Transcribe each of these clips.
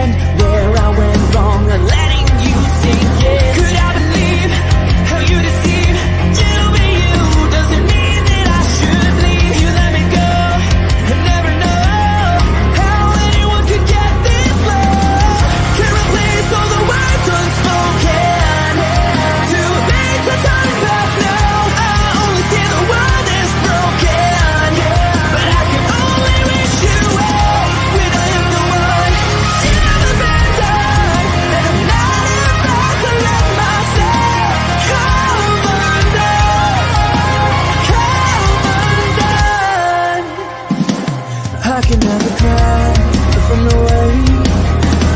again where I went wrong, letting you sink in. Could I believe how you deceive? You be you doesn't mean that I should leave. You let me go and never know how anyone could get this low. Can't replace all the words unspoken. Too late to turn back now. I only see the world is broken, but I can only wish you well when I am the one. Never been done, and I'm not about to let myself come undone. I can never cry from the way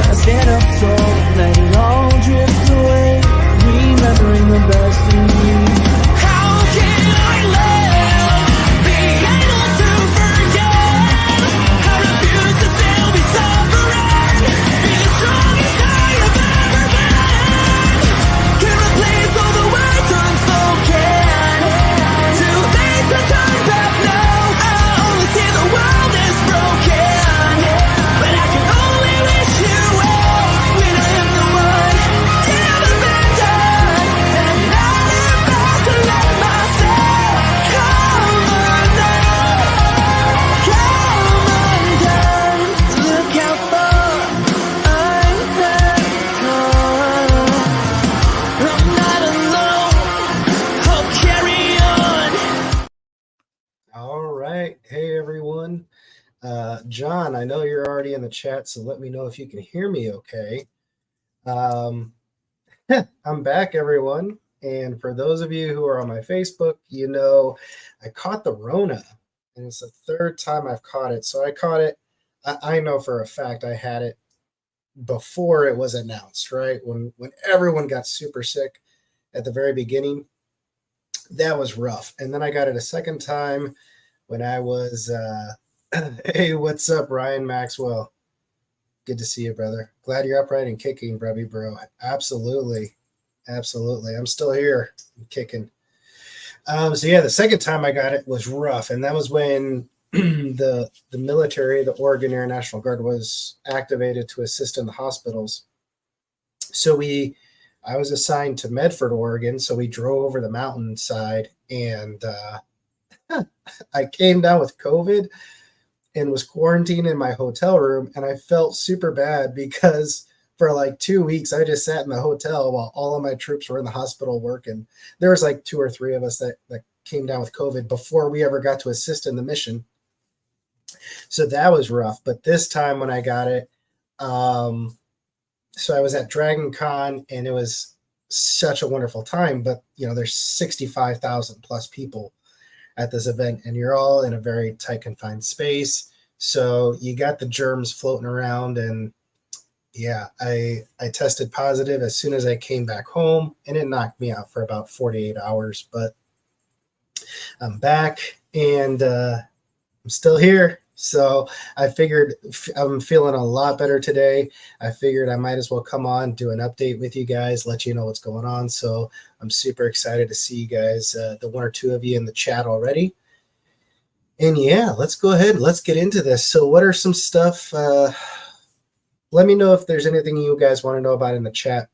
I stand up tall, let it all drift away, remembering the best in me. How can I live, be able to forget? I refuse to still be suffering, be the strongest I have ever been. Can't replace all the words unspoken. Too late to turn back now. I only see the world is broken, but I can only wish you well when I am the one. Never been done, and I'm not about to let myself come undone. Look how far I've come. I'm not alone, I'll carry on. All right. Hey, everyone. John, I know you're already in the chat, so let me know if you can hear me okay. I'm back, everyone. And for those of you who are on my Facebook, you know I caught the Rona, and it's the third time I've caught it. So I caught it. I know for a fact I had it before it was announced, right? When everyone got super sick at the very beginning, that was rough. And then I got it a second time when I was, hey, what's up, Ryan Maxwell? Good to see you, brother. Glad you're upright and kicking, brubby bro. Absolutely. Absolutely. I'm still here. I'm kicking. So yeah, the second time I got it was rough. And that was when the military, the Oregon Air National Guard, was activated to assist in the hospitals. So I was assigned to Medford, Oregon. So we drove over the mountainside, and I came down with COVID and was quarantined in my hotel room. And I felt super bad because for like 2 weeks, I just sat in the hotel while all of my troops were in the hospital working. There was like 2 or 3 of us that came down with COVID before we ever got to assist in the mission. So that was rough. But this time when I got it, so I was at DragonCon, and it was such a wonderful time. But, you know, there's 65,000 plus people at this event, and you're all in a very tight, confined space. So you got the germs floating around, and yeah, I tested positive as soon as I came back home, and it knocked me out for about 48 hours. But I'm back, and I'm still here. So I figured I'm feeling a lot better today. I figured I might as well come on, do an update with you guys, let you know what's going on. So I'm super excited to see you guys, the 1 or 2 of you in the chat already. And yeah, let's go ahead and let's get into this. So what are some stuff? Let me know if there's anything you guys want to know about in the chat.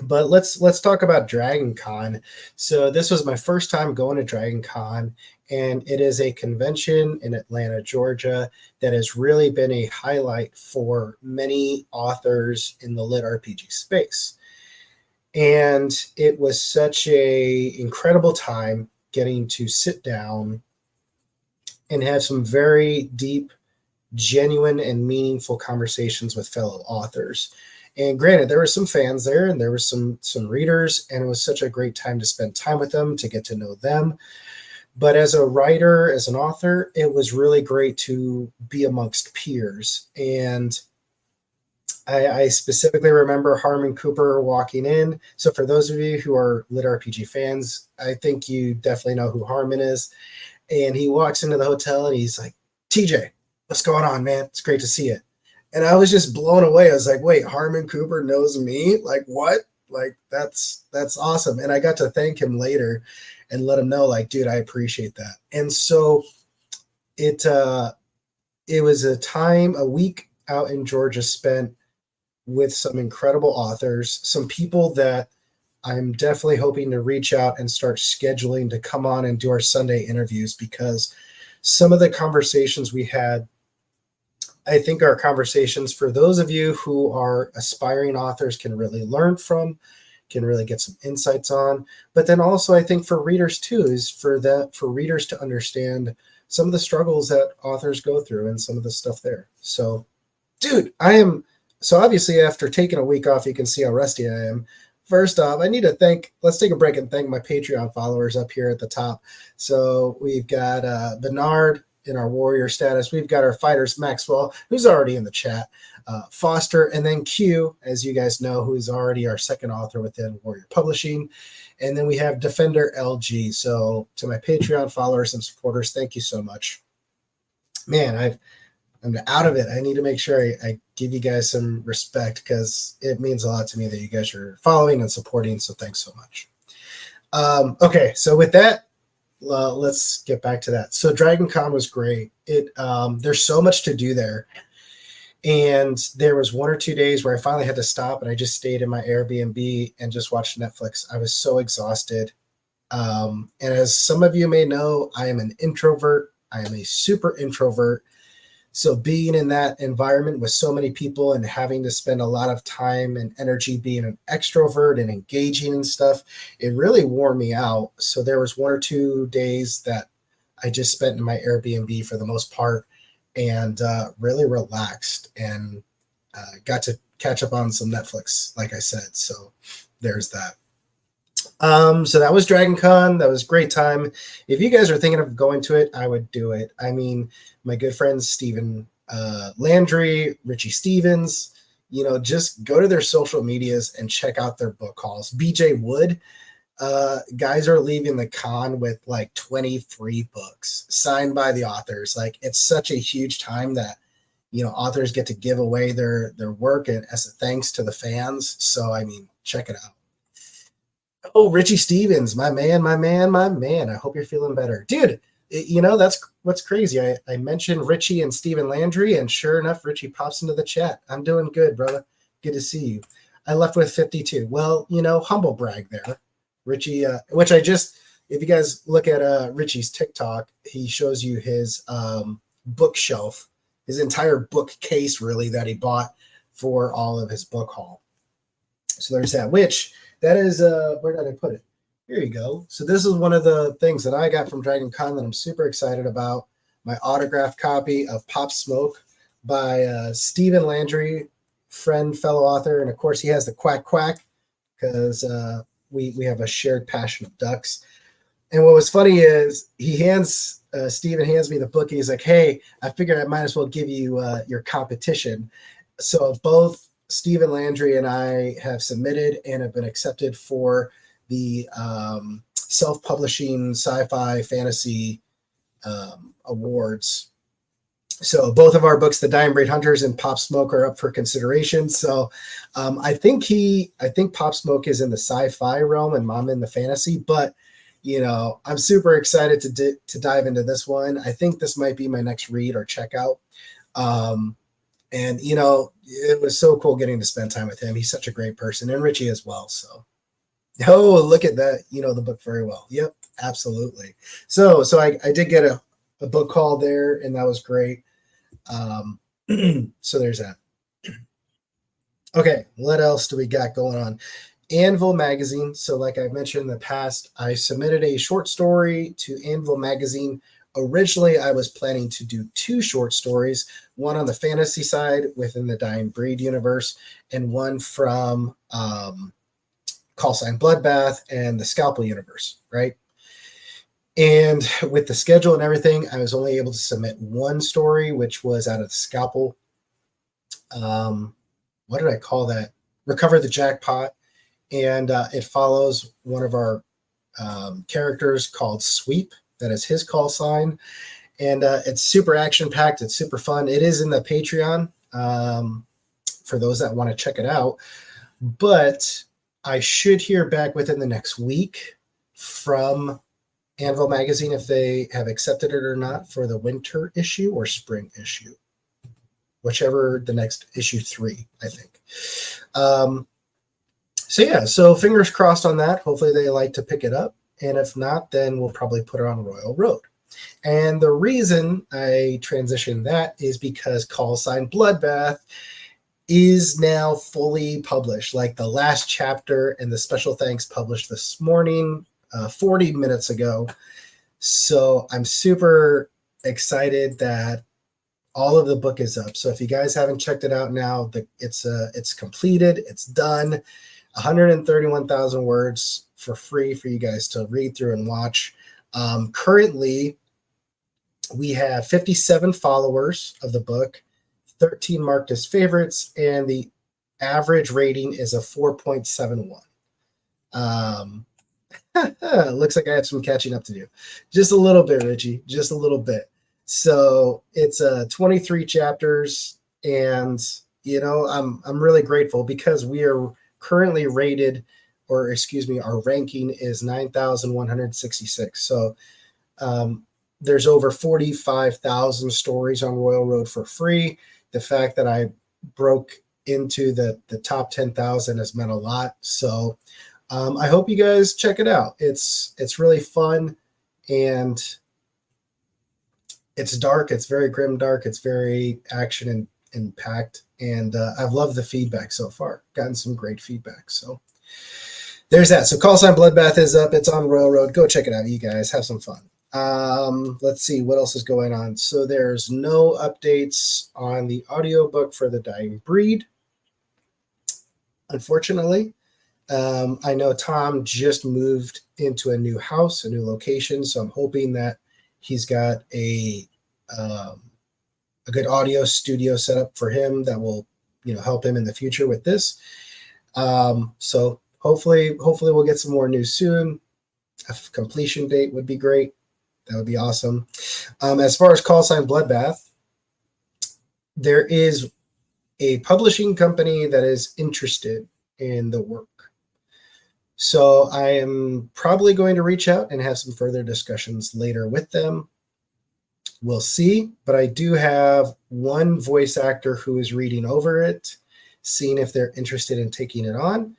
But let's talk about DragonCon. So this was my first time going to DragonCon, and it is a convention in Atlanta, Georgia, that has really been a highlight for many authors in the lit RPG space. And it was such a incredible time getting to sit down and have some very deep, genuine, and meaningful conversations with fellow authors. And granted, there were some fans there, and there were some readers, and it was such a great time to spend time with them, to get to know them. But as a writer, as an author, it was really great to be amongst peers. And I specifically remember Harmon Cooper walking in. So for those of you who are lit RPG fans, I think you definitely know who Harmon is. And he walks into the hotel, and he's like, TJ, what's going on, man? It's great to see you. And I was just blown away. I was like, wait, Harmon Cooper knows me? Like, what? Like, that's awesome. And I got to thank him later and let him know, like, dude, I appreciate that. And so it was a week out in Georgia spent with some incredible authors, some people that I'm definitely hoping to reach out and start scheduling to come on and do our Sunday interviews, because some of the conversations we had, I think, are conversations for those of you who are aspiring authors can really learn from, can really get some insights on. But then also, I think for readers too, is for readers to understand some of the struggles that authors go through and some of the stuff there. So, dude, so obviously after taking a week off, you can see how rusty I am. First off, I need to let's take a break and thank my Patreon followers up here at the top. So we've got Bernard in our warrior status. We've got our fighters, Maxwell, who's already in the chat, Foster, and then Q, as you guys know, who's already our second author within Warrior Publishing. And then we have Defender LG. So to my Patreon followers and supporters, thank you so much. Man, I'm out of it. I need to make sure I give you guys some respect, because it means a lot to me that you guys are following and supporting. So thanks so much. Okay, so with that, let's get back to that. So DragonCon was great. There's so much to do there. And there was 1 or 2 days where I finally had to stop, and I just stayed in my Airbnb and just watched Netflix. I was so exhausted. And as some of you may know, I am an introvert. I am a super introvert. So being in that environment with so many people and having to spend a lot of time and energy being an extrovert and engaging and stuff, it really wore me out. So there was 1 or 2 days that I just spent in my Airbnb for the most part, and really relaxed and got to catch up on some Netflix, like I said. So there's that. So that was DragonCon. That was a great time. If you guys are thinking of going to it, I would do it. I mean, my good friends Stephen Landry, Richie Stevens, just go to their social medias and check out their book hauls. BJ Wood, guys are leaving the con with like 20 free books signed by the authors. Like, it's such a huge time that authors get to give away their work and as a thanks to the fans. So I mean, check it out. Oh, Richie Stevens, my man. I hope you're feeling better, dude. That's what's crazy. I mentioned Richie and Stephen Landry, and sure enough, Richie pops into the chat. I'm doing good, brother. Good to see you. I left with 52. Well, humble brag there. Richie, which if you guys look at Richie's TikTok, he shows you his bookshelf, his entire bookcase, really, that he bought for all of his book haul. So there's that, that is, where did I put it? Here you go. So this is one of the things that I got from DragonCon that I'm super excited about. My autographed copy of Pop Smoke by Stephen Landry, friend, fellow author. And of course, he has the quack quack, because we have a shared passion of ducks. And what was funny is Stephen hands me the book, and he's like, hey, I figured I might as well give you your competition. So both Stephen Landry and I have submitted and have been accepted for the self-publishing sci-fi fantasy awards. So both of our books, The Dying Braid Hunters and Pop Smoke, are up for consideration. So I think Pop Smoke is in the sci-fi realm and I'm in the fantasy, but I'm super excited to dive into this one. I think this might be my next read or check out. And, it was so cool getting to spend time with him. He's such a great person, and Richie as well. So, look at that. The book very well. Yep, absolutely. So I did get a book call there, and that was great. So there's that. Okay, what else do we got going on? Anvil Magazine. So like I've mentioned in the past, I submitted a short story to Anvil Magazine. Originally, I was planning to do 2 short stories, one on the fantasy side within the Dying Breed universe, and one from Call Sign Bloodbath and the Scalpel universe, right? And with the schedule and everything, I was only able to submit 1 story, which was out of the Scalpel. What did I call that? Recover the Jackpot. And it follows one of our characters called Sweep. That is his call sign. And it's super action-packed. It's super fun. It is in the Patreon for those that want to check it out. But I should hear back within the next week from Anvil Magazine if they have accepted it or not for the winter issue or spring issue. whichever the next issue 3, I think. So fingers crossed on that. Hopefully they like to pick it up. And if not, then we'll probably put it on Royal Road. And the reason I transitioned that is because Call Sign Bloodbath is now fully published. Like the last chapter and the special thanks published this morning, 40 minutes ago. So I'm super excited that all of the book is up. So if you guys haven't checked it out now, it's completed. It's done. 131,000 words for free for you guys to read through and watch. Currently, we have 57 followers of the book, 13 marked as favorites, and the average rating is a 4.71. Looks like I have some catching up to do. Just a little bit, Richie, just a little bit. So it's 23 chapters, and I'm really grateful because we are currently rated, or excuse me, our ranking is 9,166. So there's over 45,000 stories on Royal Road for free. The fact that I broke into the top 10,000 has meant a lot. So I hope you guys check it out. It's really fun, and it's dark. It's very grim dark. It's very action and packed. And I've loved the feedback so far. Gotten some great feedback. So there's that. So Call Sign Bloodbath is up. It's on Royal Road. Go check it out, you guys. Have some fun. Let's see what else is going on. So there's no updates on the audiobook for The Dying Breed, unfortunately. I know Tom just moved into a new house, a new location, so I'm hoping that he's got a good audio studio set up for him that will, help him in the future with this. So hopefully we'll get some more news soon. A completion date would be great. That would be awesome. As far as Call Sign Bloodbath, there is a publishing company that is interested in the work. So I am probably going to reach out and have some further discussions later with them. We'll see, but I do have one voice actor who is reading over it, seeing if they're interested in taking it on.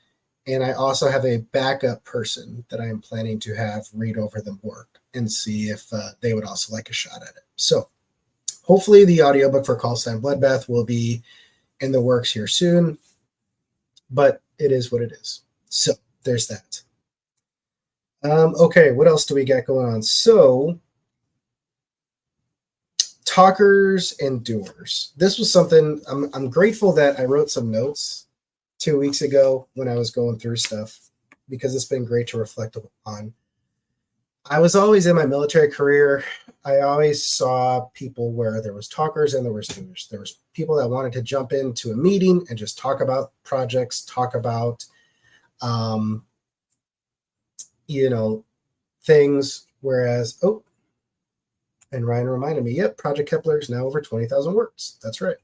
And I also have a backup person that I am planning to have read over the work and see if they would also like a shot at it. So hopefully the audiobook for Call Sign Bloodbath will be in the works here soon, but it is what it is. So there's that. Okay, what else do we got going on? So talkers and doers. This was something I'm grateful that I wrote some notes 2 weeks ago when I was going through stuff, because it's been great to reflect on. I was always in my military career. I always saw people where there was talkers and there was doers. There was people that wanted to jump into a meeting and just talk about projects, talk about, things. Whereas, and Ryan reminded me, yep, Project Kepler is now over 20,000 words. That's right.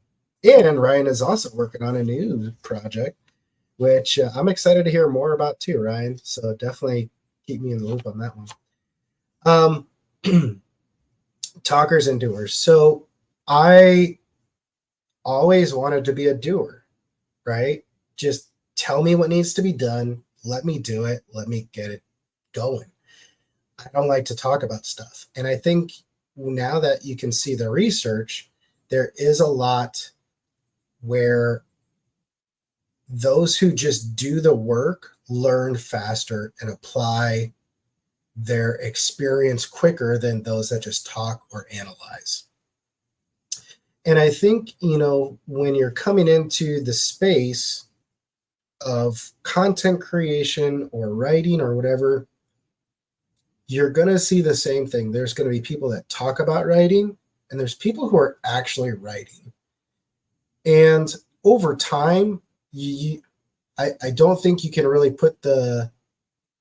And Ryan is also working on a new project, which I'm excited to hear more about too, Ryan. So definitely keep me in the loop on that one. Talkers and doers. So I always wanted to be a doer, right? Just tell me what needs to be done. Let me do it. Let me get it going. I don't like to talk about stuff. And I think now that you can see the research, there is a lot where those who just do the work learn faster and apply their experience quicker than those that just talk or analyze. And I think, when you're coming into the space of content creation or writing or whatever, you're going to see the same thing. There's going to be people that talk about writing, and there's people who are actually writing. And over time, I don't think you can really put the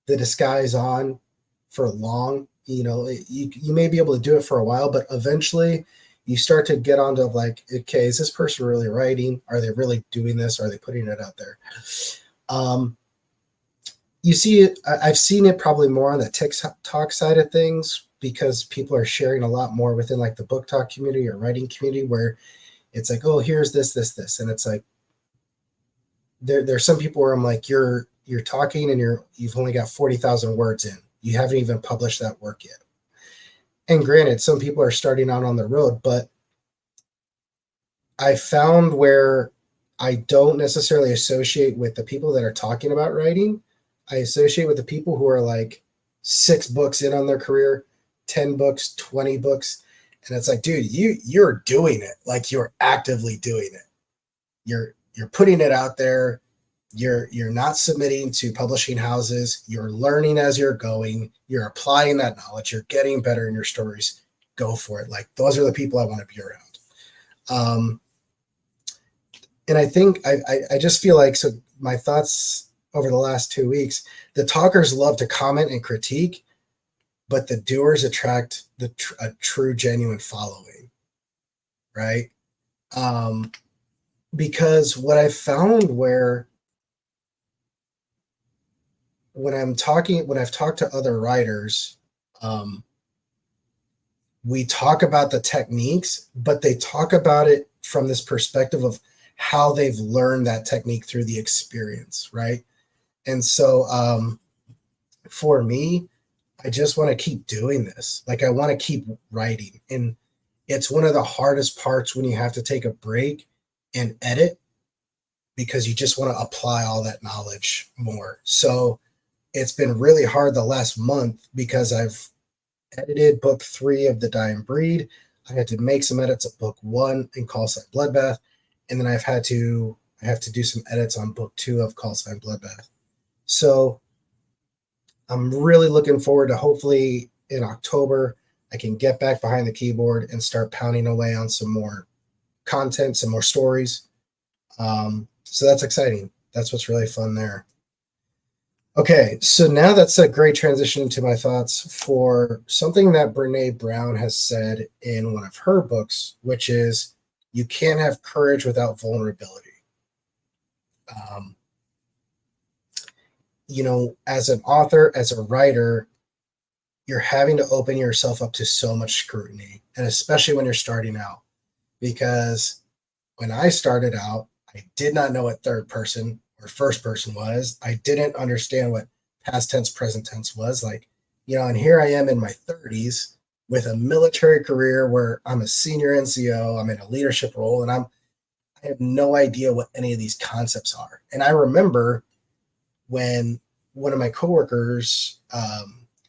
disguise on for long. You may be able to do it for a while, but eventually you start to get onto like, okay, is this person really writing? Are they really doing this? Are they putting it out there? You see it. I've seen it probably more on the TikTok side of things, because people are sharing a lot more within like the book talk community or writing community, where it's like, oh, here's this. And it's like, there's some people where I'm like, you're talking and you've only got 40,000 words in. You haven't even published that work yet. And granted, some people are starting out on the road, but I found where I don't necessarily associate with the people that are talking about writing. I associate with the people who are like 6 books in on their career, 10 books, 20 books. And it's like, dude, you're doing it. Like, you're actively doing it. You're putting it out there. You're not submitting to publishing houses. You're learning as you're going. You're applying that knowledge. You're getting better in your stories. Go for it. Like, those are the people I want to be around. And I think I just feel like, so my thoughts over the last 2 weeks, the talkers love to comment and critique, but the doers attract a true, genuine following, right? Because what I found where when I've talked to other writers, we talk about the techniques, but they talk about it from this perspective of how they've learned that technique through the experience, right? And so for me, I just want to keep doing this. Like, I want to keep writing. And it's one of the hardest parts when you have to take a break and edit, because you just want to apply all that knowledge more. So it's been really hard the last month because I've edited book 3 of The Dying Breed. I had to make some edits of book 1 in Call Sign Bloodbath. And then I have to do some edits on book 2 of Call Sign Bloodbath. So I'm really looking forward to, hopefully in October, I can get back behind the keyboard and start pounding away on some more content, some more stories. So that's exciting. That's what's really fun there. Okay, so now that's a great transition into my thoughts for something that Brene Brown has said in one of her books, which is, you can't have courage without vulnerability. As an author, as a writer, you're having to open yourself up to so much scrutiny, and especially when you're starting out. Because when I started out, I did not know what third person or first person was. I didn't understand what past tense, present tense was. And here I am in my 30s with a military career where I'm a senior NCO, I'm in a leadership role, and I have no idea what any of these concepts are. And I remember when one of my coworkers,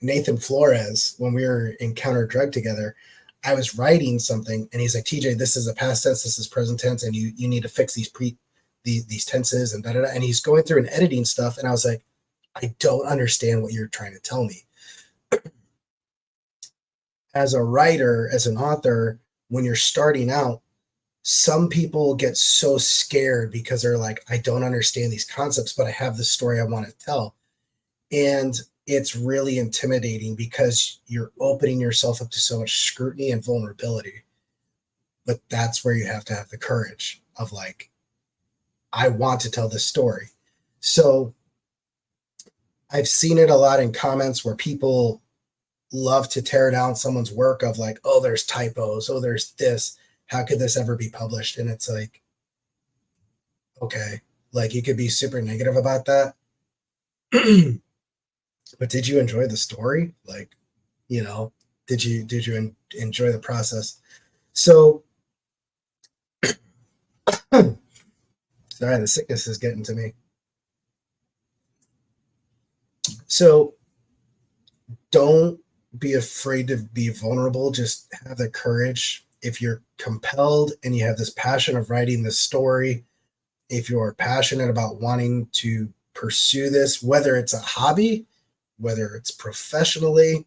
Nathan Flores, when we were in Counter Drug together, I was writing something and he's like, TJ, this is a past tense, this is present tense, and you need to fix these tenses and da-da-da. And he's going through and editing stuff. And I was like, I don't understand what you're trying to tell me. As a writer, as an author, when you're starting out, some people get so scared because they're like, I don't understand these concepts, but I have the story I want to tell. And it's really intimidating because you're opening yourself up to so much scrutiny and vulnerability. But that's where you have to have the courage of like, I want to tell this story. So I've seen it a lot in comments where people love to tear down someone's work of like, oh, there's typos, oh, there's this, how could this ever be published? And it's like, okay, like you could be super negative about that. But did you enjoy the story? Like, did you enjoy the process? So sorry, the sickness is getting to me. So don't be afraid to be vulnerable. Just have the courage. If you're compelled and you have this passion of writing this story, if you're passionate about wanting to pursue this, whether it's a hobby, whether it's professionally,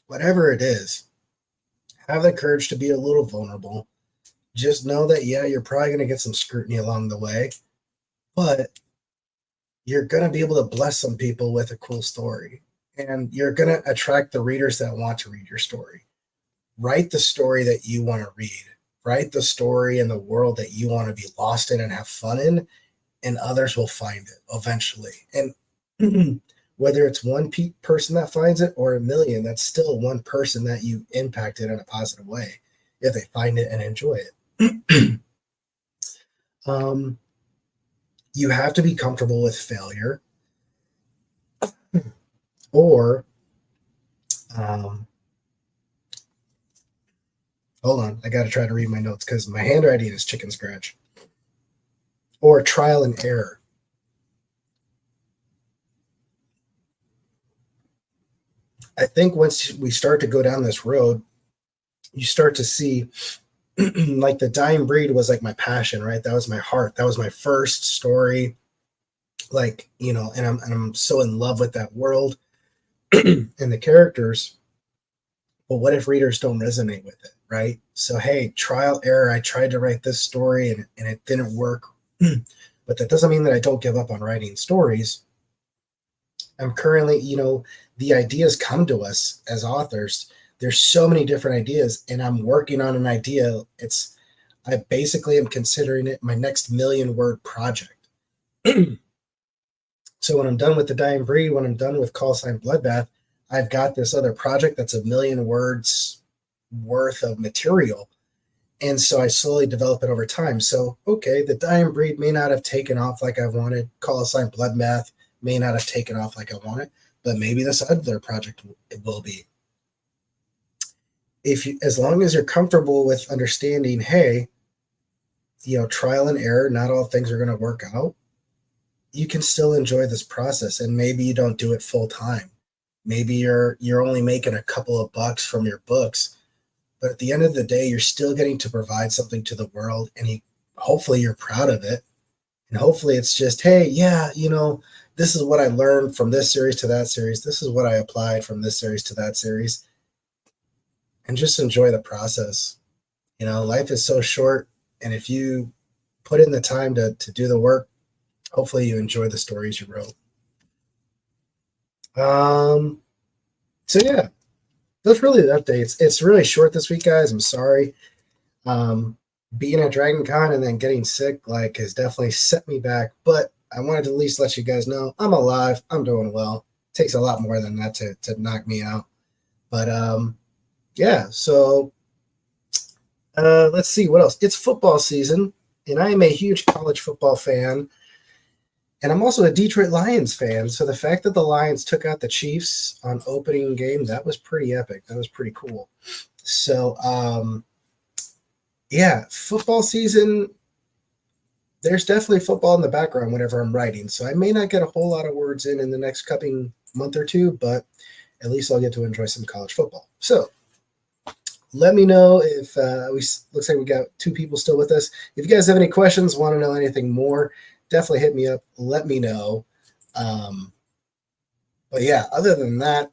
whatever it is, have the courage to be a little vulnerable. Just know that, yeah, you're probably going to get some scrutiny along the way, but you're going to be able to bless some people with a cool story. And you're going to attract the readers that want to read your story. Write the story that you want to read. Write the story in the world that you want to be lost in and have fun in, and others will find it eventually. And whether it's one person that finds it or a million, that's still one person that you impacted in a positive way if they find it and enjoy it. Um, you have to be comfortable with failure, or um, hold on, I got to try to read my notes because my handwriting is chicken scratch, or trial and error. I think once we start to go down this road, you start to see like the dying breed was like my passion, right? That was my heart. That was my first story. Like, and I'm so in love with that world and the characters. But what if readers don't resonate with it, right? So hey, trial error. I tried to write this story and it didn't work. But that doesn't mean that I don't give up on writing stories. I'm currently, the ideas come to us as authors. There's so many different ideas, and I'm working on an idea. I basically am considering it my next 1,000,000-word project. So when I'm done with The Dying Breed, when I'm done with Call Sign Bloodbath, I've got this other project that's 1,000,000 words worth of material. And so I slowly develop it over time. So, okay, The Dying Breed may not have taken off like I wanted. Call Sign Bloodbath may not have taken off like I wanted, but maybe this other project it will be. As long as you're comfortable with understanding, hey, trial and error, not all things are going to work out, you can still enjoy this process. And maybe you don't do it full time. Maybe you're only making a couple of bucks from your books, but at the end of the day, you're still getting to provide something to the world, and hopefully you're proud of it. And hopefully it's just, hey, yeah, this is what I learned from this series to that series. This is what I applied from this series to that series. And just enjoy the process. Life is so short. And if you put in the time to do the work, hopefully you enjoy the stories you wrote. So yeah, that's really the updates. It's really short this week, guys. I'm sorry. Being at DragonCon and then getting sick has definitely set me back, but I wanted to at least let you guys know I'm alive. I'm doing well. It takes a lot more than that to knock me out. But yeah, so let's see what else. It's football season, and I am a huge college football fan. And I'm also a Detroit Lions fan. So the fact that the Lions took out the Chiefs on opening game, that was pretty epic. That was pretty cool. So, yeah, football season, there's definitely football in the background whenever I'm writing. So I may not get a whole lot of words in the next coming month or two, but at least I'll get to enjoy some college football. So let me know if looks like we got 2 people still with us. If you guys have any questions, want to know anything more, definitely hit me up. Let me know. But yeah, other than that,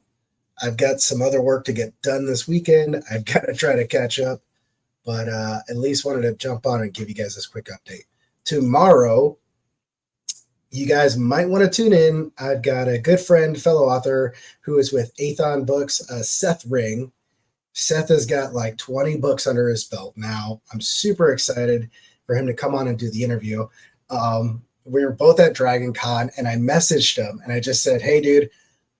I've got some other work to get done this weekend. I've got to try to catch up, but at least wanted to jump on and give you guys this quick update. Tomorrow, you guys might want to tune in. I've got a good friend, fellow author, who is with Athon Books, Seth Ring. Seth has got like 20 books under his belt now. I'm super excited for him to come on and do the interview. We were both at DragonCon, and I messaged him and I just said, hey dude,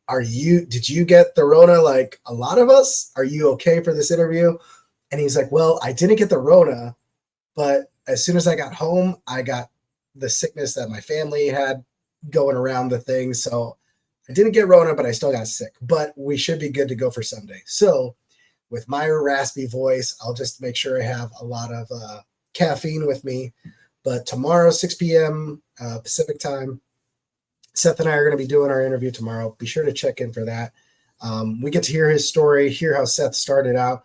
did you get the Rona like a lot of us? Are you okay for this interview? And he's like, well, I didn't get the Rona, but as soon as I got home, I got the sickness that my family had going around the thing. So I didn't get Rona, but I still got sick, but we should be good to go for Sunday. So with my raspy voice, I'll just make sure I have a lot of caffeine with me. But tomorrow, 6 p.m. Pacific time, Seth and I are going to be doing our interview tomorrow. Be sure to check in for that. We get to hear his story, hear how Seth started out.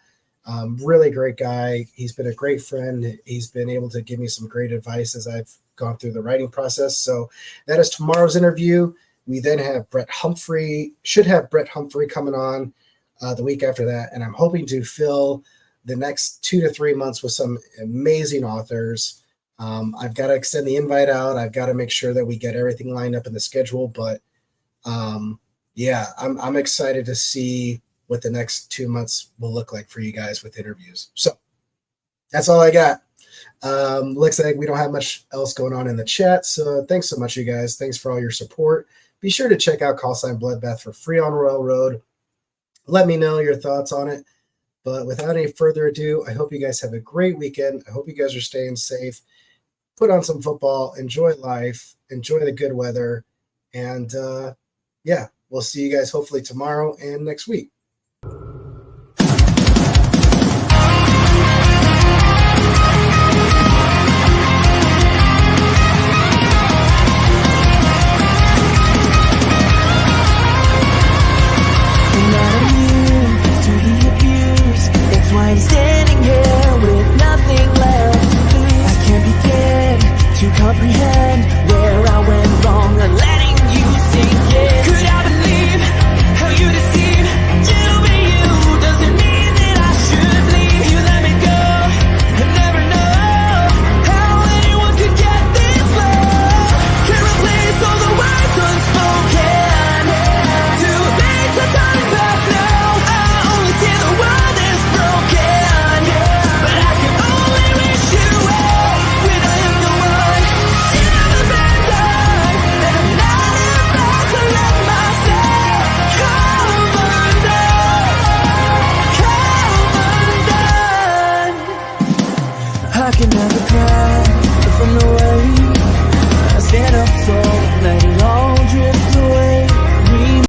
Really great guy. He's been a great friend. He's been able to give me some great advice as I've gone through the writing process. So that is tomorrow's interview. We then have Brett Humphrey coming on the week after that. And I'm hoping to fill the next 2 to 3 months with some amazing authors. I've got to extend the invite out. I've got to make sure that we get everything lined up in the schedule. But yeah, I'm excited to see what the next 2 months will look like for you guys with interviews. So that's all I got. Looks like we don't have much else going on in the chat. So thanks so much, you guys. Thanks for all your support. Be sure to check out Call Sign Bloodbath for free on Royal Road. Let me know your thoughts on it. But without any further ado, I hope you guys have a great weekend. I hope you guys are staying safe. put on some football, enjoy life, enjoy the good weather. And yeah, we'll see you guys hopefully tomorrow and next week. That's why I'm standing here with nothing left to lose. I can't begin to comprehend where I went wrong and letting you sink in. Could I believe how you deceive? You be you doesn't mean that I should leave. You let me go and never know how anyone could get this low. Can replace all the words unspoken to make the time back now. I only see the world is broken, but I can only wish you well. When I am the one in the bad time, and I'm not about to let myself come undone. I can never cry from the way I stand up tall, letting all